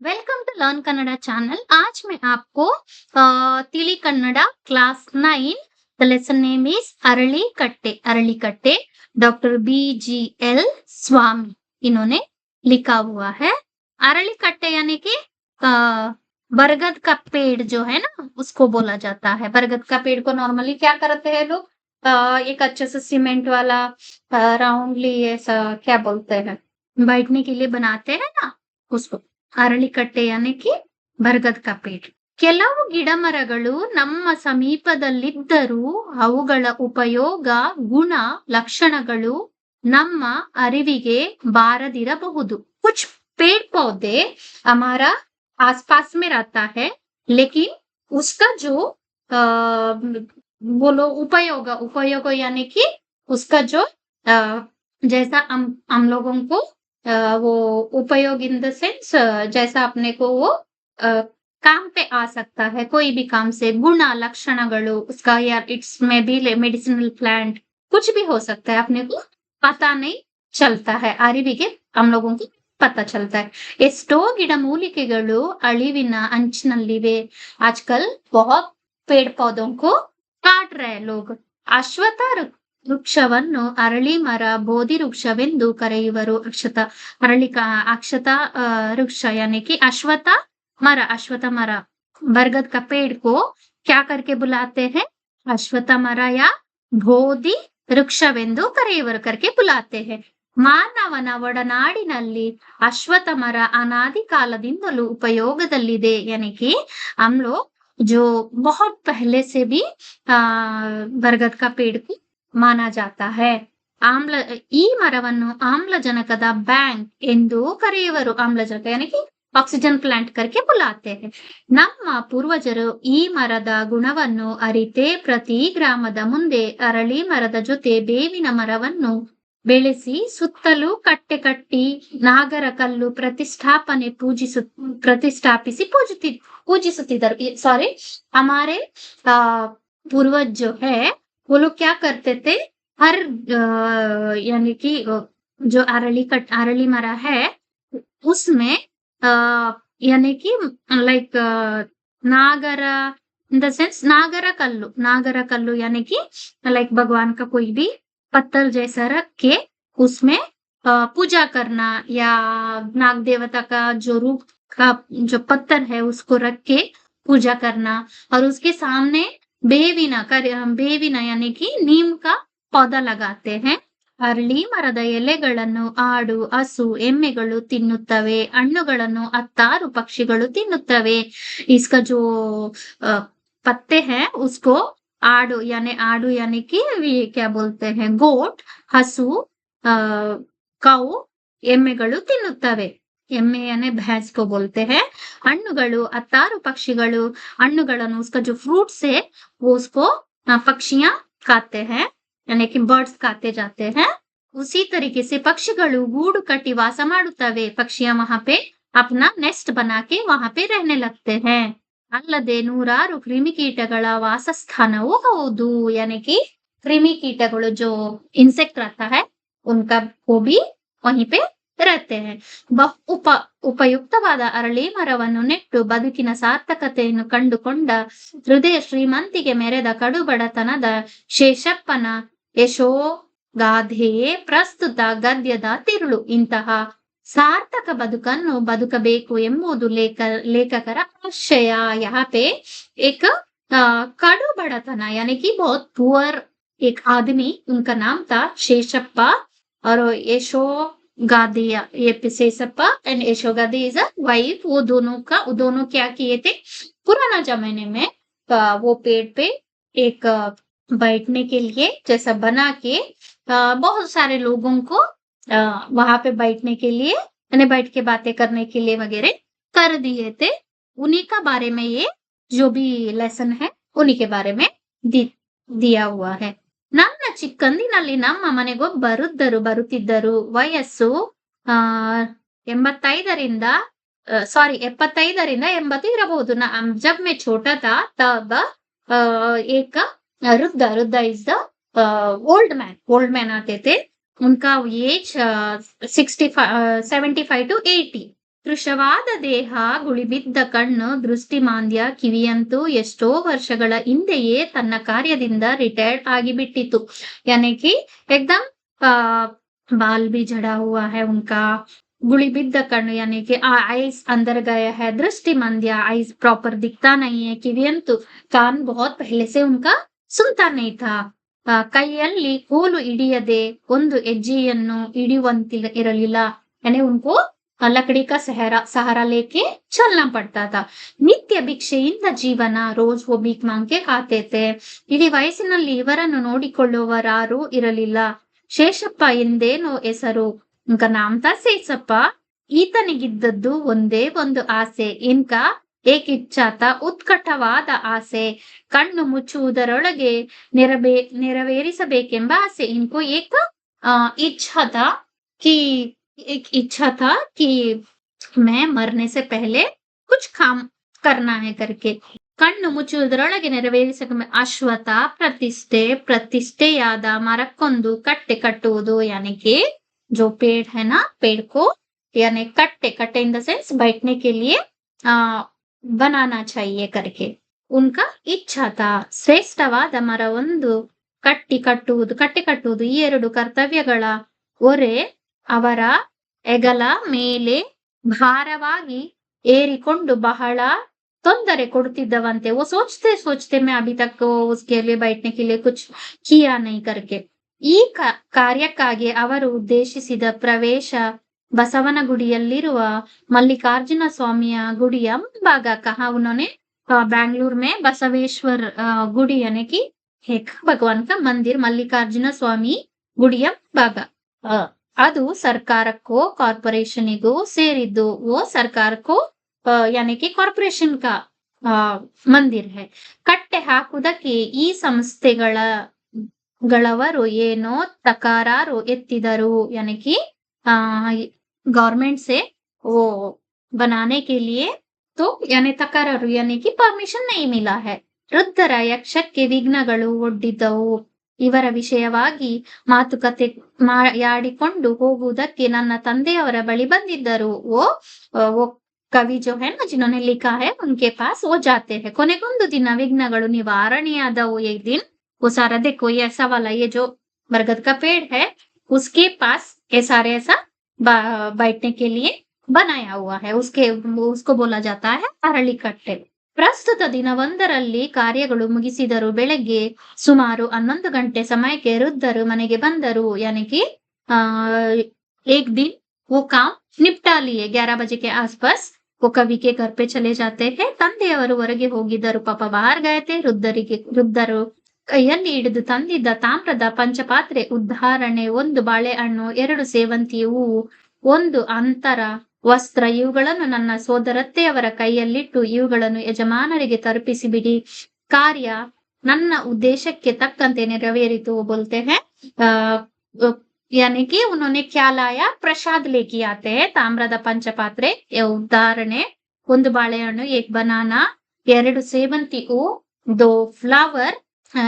Welcome to learn Kannada channel. आज मैं आपको तिली Kannada class 9 the lesson name is अरली कट्टे डॉक्टर BGL स्वामी इन्होंने लिखा हुआ है। अरली कट्टे यानी कि बरगद का पेड़ जो है ना उसको बोला जाता है। बरगद का पेड़ को नॉर्मली क्या करते हैं लोग, एक अच्छे से सीमेंट वाला राउंडली ऐसा क्या बोलते हैं बैठने के लिए बनाते हैं ना उसको ಅರಳಿಕಟ್ಟೆ ಯಾನಿಕಿ ಬರಗದ ಕಪೇಟ್। ಕೆಲವು ಗಿಡಮರಗಳು ನಮ್ಮ ಸಮೀಪದಲ್ಲಿದ್ದರೂ ಅವುಗಳ ಉಪಯೋಗ ಗುಣ ಲಕ್ಷಣಗಳು ನಮ್ಮ ಅರಿವಿಗೆ ಬಾರದಿರಬಹುದು। कुछ पेड़ पौधे हमारा आसपास में रहता है लेकिन उसका जो बोलो उपयोग उपयोग यानी कि उसका जो जैसा हम लोगों को वो उपयोग इन द सेंस जैसा अपने को वो काम पे आ सकता है, कोई भी काम से गुण लक्षणಗಳು उसका या इट्स में भी मेडिसिनल प्लांट कुछ भी हो सकता है, अपने को पता नहीं चलता है, ಅರಿವಿಗೆ हम लोगों को पता चलता है। ಎಷ್ಟೋ ಗಿಡಮೂಲಿಕೆಗಳು ಅಳಿವಿನ ಅಂಚಿನಲ್ಲಿವೆ। आजकल बहुत पेड़ पौधों को काट रहे हैं लोग। ಅಶ್ವತ್ಥ ವೃಕ್ಷವನ್ನು ಅರಳಿ ಮರ ಬೋಧಿ ವೃಕ್ಷವೆಂದು ಕರೆಯುವರು। अक्षता वृक्ष यानी कि अश्वत्थ मरा बरगद का पेड़ को क्या करके बुलाते हैं, अश्वत्थ मरा या ಬೋಧಿ ವೃಕ್ಷವೆಂದು ಕರೆಯುವರು करके बुलाते हैं। ಮಾನವನ ಒಡನಾಡಿನಲ್ಲಿ ಅಶ್ವತ್ಥ ಮರ ಅನಾದಿ ಕಾಲದಿಂದಲೂ ಉಪಯೋಗದಲ್ಲಿದೆ। यानी कि हम लोग जो बहुत पहले से भी बरगद का पेड़ को माना जाता है। ಆಮ್ಲ ಈ ಮರವನ್ನು ಆಮ್ಲಜನಕದ ಬ್ಯಾಂಕ್ ಎಂದು ಕರೆಯುವರು। ಆಮ್ಲಜನಕ यानी कि ಆಕ್ಸಿಜನ್ ಪ್ಲಾಂಟ್ करके बुलाते हैं। ನಮ್ಮ ಪೂರ್ವಜರು ಈ ಮರದ ಗುಣವನ್ನು ಅರಿತೇ ಪ್ರತಿ ಗ್ರಾಮದ ಮುಂದೆ ಅರಳಿ ಮರದ ಜೊತೆ ಬೇವಿನ ಮರವನ್ನು ಬೆಳೆಸಿ ಸುತ್ತಲೂ ಕಟ್ಟೆ ಕಟ್ಟಿ ನಾಗರ ಕಲ್ಲು प्रतिष्ठापिಸಿ पूजिಸುತ್ತಿದ್ದರು। सॉरी, हमारे पूर्वज जो है वो लोग क्या करते थे, हर यानी कि जो अरली मरा है उसमें यानी कि लाइक नागर इन द सेंस नागर कल्लू यानी कि लाइक भगवान का कोई भी पत्थर जैसा रख के उसमें पूजा करना, या नाग देवता का जो रूप का जो पत्थर है उसको रख के पूजा करना, और उसके सामने ಬೇವಿನ यानी कि नीम का पौधा लगाते हैं। ಅರಳಿ ಮರದ ಎಲೆಗಳನ್ನು ಆಡು ಹಸು ಎಮ್ಮೆಗಳು ತಿನ್ನುತ್ತವೆ, ಹಣ್ಣುಗಳನ್ನು 10 ಪಕ್ಷಿಗಳು ತಿನ್ನುತ್ತವೆ। इसका जो पत्ते हैं उसको आड़ू यानी कि क्या बोलते हैं, गोट, हसु, कौ, ಎಮ್ಮೆಗಳು ತಿನ್ನುತ್ತವೆ। ಎಮ್ಮೆ यानी भैंस को बोलते हैं। हಣ್ಣುಗಳು 10 पक्षिಗಳು हಣ್ಣುಗಳನ್ನು उसका जो फ्रूट्स है वो उसको पक्षियां खाते हैं, यानी कि बर्ड्स खाते जाते हैं। उसी तरीके से पक्षिಗಳು गूಡು कटी वास ಮಾಡುತ್ತವೆ। पक्षियां वहां पे अपना नेस्ट बना के वहां पे रहने लगते हैं। ಅಲ್ಲದೆ ನೂರಾರು ಕ್ರಿಮಿಕೀಟಗಳ ವಾಸಸ್ಥಾನವೂ ಹೌದು। यानी कि क्रिमी कीटಗಳು जो इंसेक्ट रहता है उनका वो भी वहीं पे रहते हैं। ಉಪಯುಕ್ತವಾದ ಅರಳಿ ಮರವನ್ನು ನೆಟ್ಟು ಬದುಕಿನ ಸಾರ್ಥಕತೆಯನ್ನು ಕಂಡುಕೊಂಡ ಹೃದಯ ಶ್ರೀಮಂತಿಗೆ ಮೆರೆದ ಕಡುಬಡತನದ ಶೇಷಪ್ಪನ ಯಶೋಗಾಥೆಯೇ ಪ್ರಸ್ತುತ ಗದ್ಯದ ತಿರುಳು। ಇಂತಹ ಸಾರ್ಥಕ ಬದುಕನ್ನು ಬದುಕಬೇಕು ಎಂಬುದು लेखकर आशय। यहाँ पे एक कड़ू बड़तना यानी कि बहुत पुअर एक आदमी, उनका नाम था शेषप्पा, और यशोगादिया, ये शेषप्पा एंड यशोगादी इज अ वाइफ। वो दोनों क्या किए थे, पुराना जमाने में वो पेड़ पे एक बैठने के लिए जैसा बना के बहुत सारे लोगों को वहां पे बैठने के लिए यानी बैठ के बातें करने के लिए वगैरह कर दिए थे। उन्हीं का बारे में ये जो भी लेसन है उन्हीं के बारे में दिया हुआ है। ನನ್ನ ಚಿಕ್ಕಂದಿನಲ್ಲಿ ನಮ್ಮ ಮನೆಗೊಬ್ಬರು ಬರುತ್ತಿದ್ದರು। ವಯಸ್ಸು 75ರಿಂದ 80 ಇರಬಹುದು। जब मैं छोटा था तब एक रुद्धा इज द ओल्ड मैन आते थे। उनका एज 75 to 80 ಕೃಶವಾದ ದೇಹ, ಗುಳಿಬಿದ್ದ ಕಣ್ಣು, ದೃಷ್ಟಿಮಾಂದ್ಯ, ಕಿವಿಯಂತೂ ಎಷ್ಟೋ ವರ್ಷಗಳ ಹಿಂದೆಯೇ ತನ್ನ ಕಾರ್ಯದಿಂದ ರಿಟೈರ್ಡ್ ಆಗಿಬಿಟ್ಟಿತು. यानी कि एकदम बाल भी झड़ा हुआ है उनका, गुड़ीबिद्ध कर्ण यानी कि आइस अंदर गया है, दृष्टि मंद्या, आइस प्रॉपर दिखता नहीं है, किवियंतु कान बहुत पहले से उनका सुनता नहीं था. ಕೈಯಲ್ಲಿ ಕೋಲು ಹಿಡಿಯದೆ ಒಂದು ಹೆಜ್ಜೆಯನ್ನು ಇರಲಿಲ್ಲ. यानी उनको लकड़ी का सहारा लेके चलना पड़ता था. ನಿತ್ಯ ಭಿಕ್ಷೆಯಿಂದ ಜೀವನ, ರೋಜ್ वो भीख मांग के खाते थे. ಇಡೀ ವಯಸ್ಸಿನಲ್ಲಿ ಇವರನ್ನು ನೋಡಿಕೊಳ್ಳುವರಾರೂ ಇರಲಿಲ್ಲ. ಶೇಷಪ್ಪ ಎಂದೇನೋ ಹೆಸರು, ಇಂಕ ನಾಮತ ಸೇಸಪ್ಪ. ಈತನಿಗಿದ್ದದ್ದು ಒಂದೇ ಒಂದು ಆಸೆ, ಇನ್ಕ ಏಕಿಚ್ಛಾತ, ಉತ್ಕಟವಾದ ಆಸೆ, ಕಣ್ಣು ಮುಚ್ಚುವುದರೊಳಗೆ ನೆರವೇರಿಸಬೇಕೆಂಬ ಆಸೆ. ಇನ್ಕೋ ಏಕ इच्छा था कि एक इच्छा था कि मैं मरने से पहले कुछ काम करना है करके. ಕಣ್ಣು ಮುಚ್ಚುವುದರೊಳಗೆ ನೆರವೇರಿಸಕ್ಕೆ ಅಶ್ವಥ, ಪ್ರತಿಷ್ಠೆಯಾದ ಮರಕ್ಕೊಂದು ಕಟ್ಟೆ ಕಟ್ಟುವುದು. यानी कि जो पेड़ है ना, पेड़ को यानी कट्टे इन द सेंस बैठने के लिए बनाना चाहिए करके उनका इच्छा था. ಶ್ರೇಷ್ಠವಾದ ಮರವೊಂದು ಕಟ್ಟೆ ಕಟ್ಟುವುದು ಈ ಎರಡು ಕರ್ತವ್ಯಗಳ ಹೊರೆ ಅವರ ಹೆಗಲ ಮೇಲೆ ಭಾರವಾಗಿ ಏರಿಕೊಂಡು ಬಹಳ ತೊಂದರೆ ಕೊಡುತ್ತಿದ್ದವಂತೆ. वो सोचते मैं अभी तक उसके लिए बैठने के लिए कुछ किया नहीं करके. ಈ ಕಾರ್ಯಕ್ಕಾಗಿ ಅವರು ಉದ್ದೇಶಿಸಿದ ಪ್ರವೇಶ ಬಸವನಗುಡಿಯಲ್ಲಿರುವ ಮಲ್ಲಿಕಾರ್ಜುನ ಸ್ವಾಮಿಯ ಗುಡಿಯ ಮುಂಭಾಗ. कहा उन्होंने बेंगलुरु में बसवेश्वर गुड़ी यानी कि एक भगवान का मंदिर, मल्लिकार्जुन स्वामी गुड़िಯ ಭಾಗ. ಅದು ಸರ್ಕಾರಕ್ಕೋ ಕಾರ್ಪೊರೇಷನಿಗೂ ಸೇರಿದ್ದು. वो सरकार को यानी कि कॉर्पोरेशन का मंदिर है. ಕಟ್ಟೆ ಹಾಕುವುದಕ್ಕೆ ಈ ಸಂಸ್ಥೆಗಳವರು ಏನೋ ತಕರಾರು ಎತ್ತಿದರು. यानी कि गवर्नमेंट से वो बनाने के लिए तो यानी तकराರು यानी कि परमिशन नहीं मिला है. ವೃದ್ಧರ ಯಕ್ಷಕ್ಕೆ ವಿಘ್ನಗಳು ಒಡ್ಡಿದ್ದವು. ಇವರ ವಿಷಯವಾಗಿ ಮಾತುಕತೆ ಯಾಡಿಕೊಂಡು ಹೋಗುವುದಕ್ಕೆ ನನ್ನ ತಂದೆಯವರ ಬಳಿ ಬಂದಿದ್ದರು. वो कवि जो है ना जिन्होंने लिखा है उनके पास वो जाते हैं. ಕೊನೆಗೊಂದು ದಿನ ವಿಘ್ನಗಳು ನಿವಾರಣೆಯಾದವು. एक दिन वो सारा देखो ये ऐसा वाला ये जो बरगद का पेड़ है उसके पास ये सारे ऐसा बैठने के लिए बनाया हुआ है. उसको बोला जाता है अरಳಿ ಕಟ್ಟೆ. ಪ್ರಸ್ತುತ ದಿನವೊಂದರಲ್ಲಿ ಕಾರ್ಯಗಳು ಮುಗಿಸಿದರು. ಬೆಳಗ್ಗೆ ಸುಮಾರು 11 ಗಂಟೆ ಸಮಯಕ್ಕೆ ವೃದ್ಧರು ಮನೆಗೆ ಬಂದರು. यानी कि एक दिन वो काम निपटा लिए. 11 बजे के आसपास वो कवि के घर पे चले जाते हैं. ತಂದೆಯವರು ಹೊರಗೆ ಹೋಗಿದ್ದರು. ಪಾಪ बाहर गए थे. ವೃದ್ಧರು ಕೈಯಲ್ಲಿ ಹಿಡಿದು ತಂದಿದ್ದ ತಾಮ್ರದ ಪಂಚಪಾತ್ರೆ, ಉದ್ಧಾರಣೆ, ಒಂದು ಬಾಳೆಹಣ್ಣು, 2 ಸೇವಂತಿ ಹೂವು, ಒಂದು ಅಂತರ ವಸ್ತ್ರ ಇವುಗಳನ್ನು ನನ್ನ ಸೋದರತ್ತೆಯವರ ಕೈಯಲ್ಲಿಟ್ಟು ಇವುಗಳನ್ನು ಯಜಮಾನರಿಗೆ ತಲುಪಿಸಿ ಬಿಡಿ. ಕಾರ್ಯ ನನ್ನ ಉದ್ದೇಶಕ್ಕೆ ತಕ್ಕಂತೆ ನೆರವೇರಿತು. बोलते हैं यानी कि उन्होंने क्या लाया, प्रसाद लेके आते हैं. ತಾಮ್ರದ ಪಂಚಪಾತ್ರೆ, ಉದ್ಧಾರಣೆ, ಒಂದು ಬಾಳೆಹಣ್ಣು, 1 बनाना, 2 ಸೇವಂತಿ ಹೂ, 2 ಫ್ಲವರ್.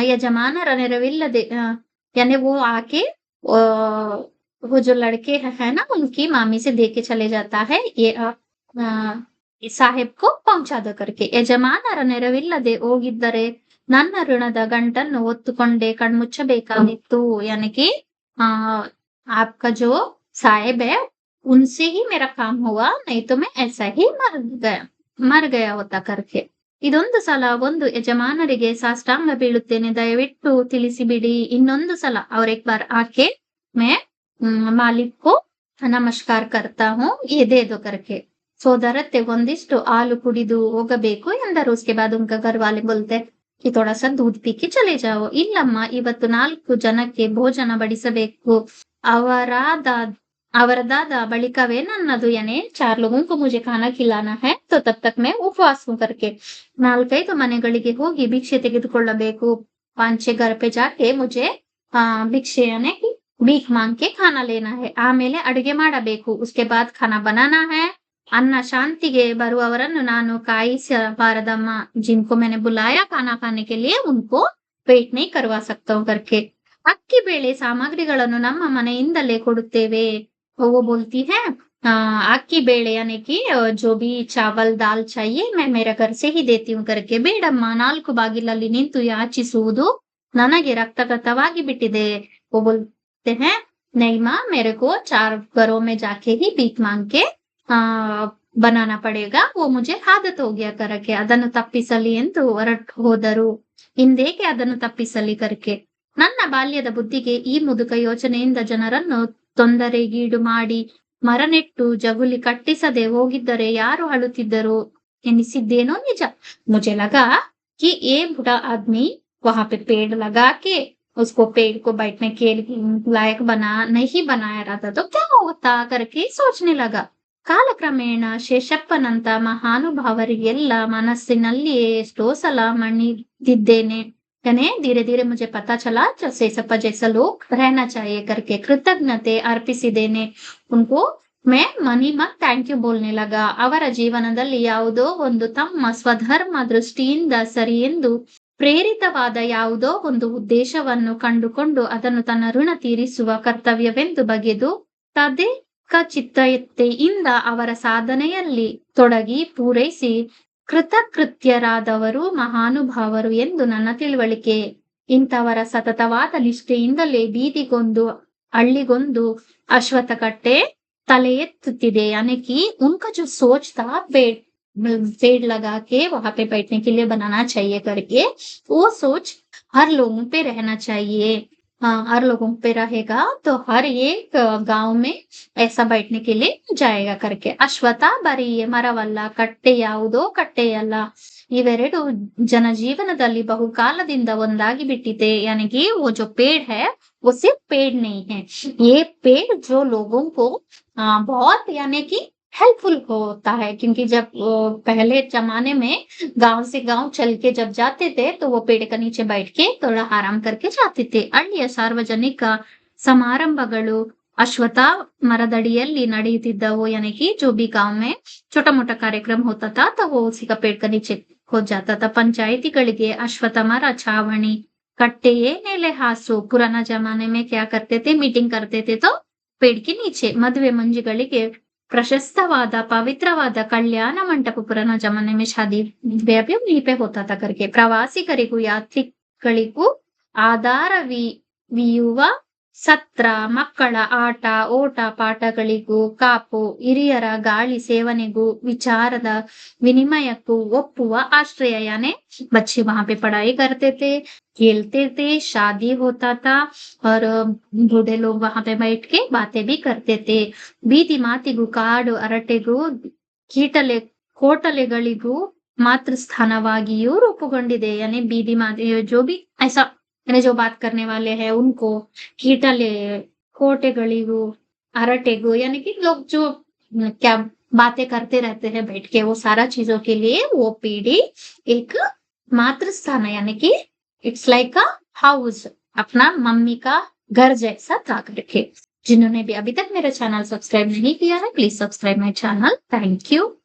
ಯಜಮಾನರ ನೆರವಿಲ್ಲದೆ यानी वो आके वो जो लड़के है ना उनकी मामी से दे के चले जाता है. ये ಸಾಹೇಬ್ को पहुंचा दो करके. ಯಜಮಾನರ ನೆರವಿಲ್ಲದೆ ಹೋಗಿದ್ದರೆ ನನ್ನ ಋಣದ ಗಂಟನ್ನು ಒತ್ತುಕೊಂಡೇ ಕಣ್ಮುಚ್ಚಬೇಕಾಗಿತ್ತು. यानी कि आपका जो साहेब है उनसे ही मेरा काम हुआ, नहीं तो मैं ऐसा ही मर गया होता करके. ಇದೊಂದು ಸಲ ಒಂದು ಯಜಮಾನರಿಗೆ ಸಾಷ್ಟಾಂಗ ಬೀಳುತ್ತೇನೆ, ದಯವಿಟ್ಟು ತಿಳಿಸಿಬಿಡಿ. ಇನ್ನೊಂದು ಸಲ और एक बार आके मैं मालिक को नमस्कार करता हूँ, ये दे दो करके. ಸೋದರತ್ತೆ ಒಂದಿಷ್ಟು ಹಾಲು ಕುಡಿದು ಹೋಗಬೇಕು ಎಂದರು. उसके बाद उनका घर वाले बोलते कि थोड़ा सा दूध पी के चले जाओ. ಇಲ್ಲಮ್ಮ, ಇವತ್ತು 4 ಜನಕ್ಕೆ ಭೋಜನ ಬಡಿಸಬೇಕು. ಅವರದಾದ ಬಳಿಕವೇ ನನ್ನದು. यानी 4 लोगों को मुझे खाना खिलाना है, तो तब तक मैं उपवास हूँ करके. 4-5 ಮನೆಗಳಿಗೆ ಹೋಗಿ ಭಿಕ್ಷೆ ತೆಗೆದುಕೊಳ್ಳಬೇಕು. 5-6 घर पे जाके मुझे भिक्षे यानी कि भीख मांग के खाना लेना है. ಆಮೇಲೆ ಅಡುಗೆ ಮಾಡಬೇಕು. उसके बाद खाना बनाना है. ಅನ್ನ ಶಾಂತಿಗೆ ಬರುವವರನ್ನು ನಾನು ಕಾಯಿಸಬಾರದಮ್ಮ. जिनको मैंने बुलाया खाना खाने के लिए उनको वेट नहीं करवा सकता हूँ करके. ಅಕ್ಕಿ ಬೇಳೆ ಸಾಮಗ್ರಿಗಳನ್ನು ನಮ್ಮ ಮನೆಯಿಂದಲೇ ಕೊಡುತ್ತೇವೆ. वो बोलती है अक्की बेड़े यानी कि जो भी चावल दाल चाहिए मैं मेरा घर से ही देती हूँ करके ಬೇಡಮ್ಮ 4 ಬಾಗಿಲಲ್ಲಿ ನಿಂತು ಯಾಚಿಸುವುದು ನನಗೆ ರಕ್ತಗತವಾಗಿ ಬಿಟ್ಟಿದೆ वो बोलते हैं नहीं माँ मेरे को 4 घरों में जाके ही भीख मांग के आ, बनाना पड़ेगा वो मुझे आदत हो गया करके ಅದನ್ನು ತಪ್ಪಿಸಲಿ ಎಂದು ಹೊರಟು ಹೋದರು ಹಿಂದೇಕೆ ಅದನ್ನು ತಪ್ಪಿಸಲಿ ಕರ್ಕೆ ನನ್ನ ಬಾಲ್ಯದ ಬುದ್ಧಿಗೆ ಈ ಮುದುಕ ಯೋಚನೆಯಿಂದ ಜನರನ್ನು ತೊಂದರೆಗೀಡು ಮಾಡಿ ಮರ ನೆಟ್ಟು ಜಗುಲಿ ಕಟ್ಟಿಸದೆ ಹೋಗಿದ್ದರೆ ಯಾರು ಅಳುತ್ತಿದ್ದರು ಎನಿಸಿದ್ದೇನೋ ನಿಜ मुझे लगा कि ये बूढ़ा आदमी वहां पे पेड़ लगा के उसको पेड़ को बैठने के लायक बना नहीं बनाया रहता तो क्या होता करके सोचने लगा ಕಾಲಕ್ರಮೇಣ ಶೇಷಪ್ಪನಂತ ಮಹಾನುಭಾವರಿಗೆಲ್ಲ ಮನಸ್ಸಿನಲ್ಲಿ ಎಷ್ಟೋ ಸಲ ಮಣಿದಿದ್ದೇನೆ यानी धीरे धीरे मुझे पता चला शेषप्पा जैसा लोग रहना चाहिए करके कृतज्ञತೆ ಅರ್ಪಿಸಿದ್ದೇನೆ उनको मैं ಮನಿ ಮತ್ ಥ್ಯಾಂಕ್ ಯು ಬೋಲ್ನೆ ಲಗ ಅವರ ಜೀವನದಲ್ಲಿ ಯಾವುದೋ ಒಂದು ತಮ್ಮ ಸ್ವಧರ್ಮ ದೃಷ್ಟಿಯಿಂದ ಸರಿ ಎಂದು ಪ್ರೇರಿತವಾದ ಯಾವುದೋ ಒಂದು ಉದ್ದೇಶವನ್ನು ಕಂಡುಕೊಂಡು ಅದನ್ನು ತನ್ನ ಋಣ ತೀರಿಸುವ ಕರ್ತವ್ಯವೆಂದು ಬಗೆದು ತದೇಕ ಚಿತ್ತತೆಯಿಂದ ಅವರ ಸಾಧನೆಯಲ್ಲಿ ತೊಡಗಿ ಪೂರೈಸಿ ಕೃತಕೃತ್ಯರಾದವರು ಮಹಾನುಭಾವರು ಎಂದು ನನ್ನ ತಿಳುವಳಿಕೆ ಇಂಥವರ ಸತತವಾದ ನಿಷ್ಠೆಯಿಂದಲೇ ಬೀದಿಗೊಂದು ಹಳ್ಳಿಗೊಂದು ಅಶ್ವತ್ಥಕಟ್ಟೆ तले एत्तुत्तिदे यानी कि उनका जो सोच था पेड़ लगा के वहां पे बैठने के लिए बनाना चाहिए करके वो सोच हर लोगों पे रहना चाहिए हर लोगों पे रहेगा तो हर एक गांव में ऐसा बैठने के लिए जाएगा करके ಅಶ್ವತ್ಥ ಬರೀ ಮರವಲ್ಲ ಕಟ್ಟೆ ಯಾವುದೋ ಕಟ್ಟೆಯಲ್ಲ ಇವೆರಡು ಜನಜೀವನದಲ್ಲಿ ಬಹುಕಾಲದಿಂದ ಒಂದಾಗಿ ಬಿಟ್ಟಿದೆ यानी कि वो जो पेड़ है वो सिर्फ पेड़ नहीं है ये पेड़ जो लोगों को बहुत यानी कि हेल्पफुल होता है क्योंकि जब पहले जमाने में गांव से गांव चल के जब जाते थे तो वो पेड़ के नीचे बैठ के थोड़ा आराम करके जाते थे ಹಳ್ಳಿಯ ಸಾರ್ವಜನಿಕ ಸಮಾರಂಭಗಳು अश्वत्थ मरदड़िಯಲ್ಲಿ ನಡೆಯುತ್ತಿದ್ದವು यानी कि जो भी गांव में छोटा मोटा कार्यक्रम होता था तो वो उसी का पेड़ के नीचे हो जाता था पंचायतीಗಳಿಗೆ अश्वत्थ मर छावनी कट्टे नेले हासु पुराना जमाने में क्या करते थे मीटिंग करते थे तो पेड़ के नीचे मದುವೆ ಮಂಜಿಗಳಿಗೆ प्रशस्तवाद पवित्रवाद कल्याण मंटप पुराना जमाने में शादी ब्याह भी वहीं पे होता था करके ಪ್ರವಾಸಿಗರಿಗೂ ಯಾತ್ರಿಕರಿಗೂ ಆಧಾರವಿಯುವ ಸತ್ರ ಮಕ್ಕಳ ಆಟ ಓಟ ಪಾಠಗಳಿಗೂ ಕಾಪು ಹಿರಿಯರ ಗಾಳಿ ಸೇವನೆಗೂ ವಿಚಾರದ ವಿನಿಮಯಕ್ಕೂ ಒಪ್ಪುವ ಆಶ್ರಯ यानी बच्चे वहां पे पढ़ाई करते थे खेलते थे शादी होता था और बूढ़े लोग वहां पे बैठ के बातें भी करते थे ಬೀದಿ ಮಾತಿಗೂ ಕಾಡು ಅರಟೆಗೂ ಕೋಟಲೆಗಳಿಗೂ ಮಾತೃ ಸ್ಥಾನವಾಗಿಯೂ ರೂಪುಗೊಂಡಿದೆ यानी ಬೀದಿ ಮಾತಿ जो भी ऐसा यानी जो बात करने वाले हैं उनको कीटले कोटेगलिगु अरटेगु यानी कि लोग जो क्या बातें करते रहते हैं बैठ के वो सारा चीजों के लिए वो पीढ़ी एक मातृ स्थान यानी कि इट्स लाइक अ हाउस अपना मम्मी का घर जैसा था करके जिन्होंने भी अभी तक मेरा चैनल सब्सक्राइब नहीं किया है please subscribe my channel thank you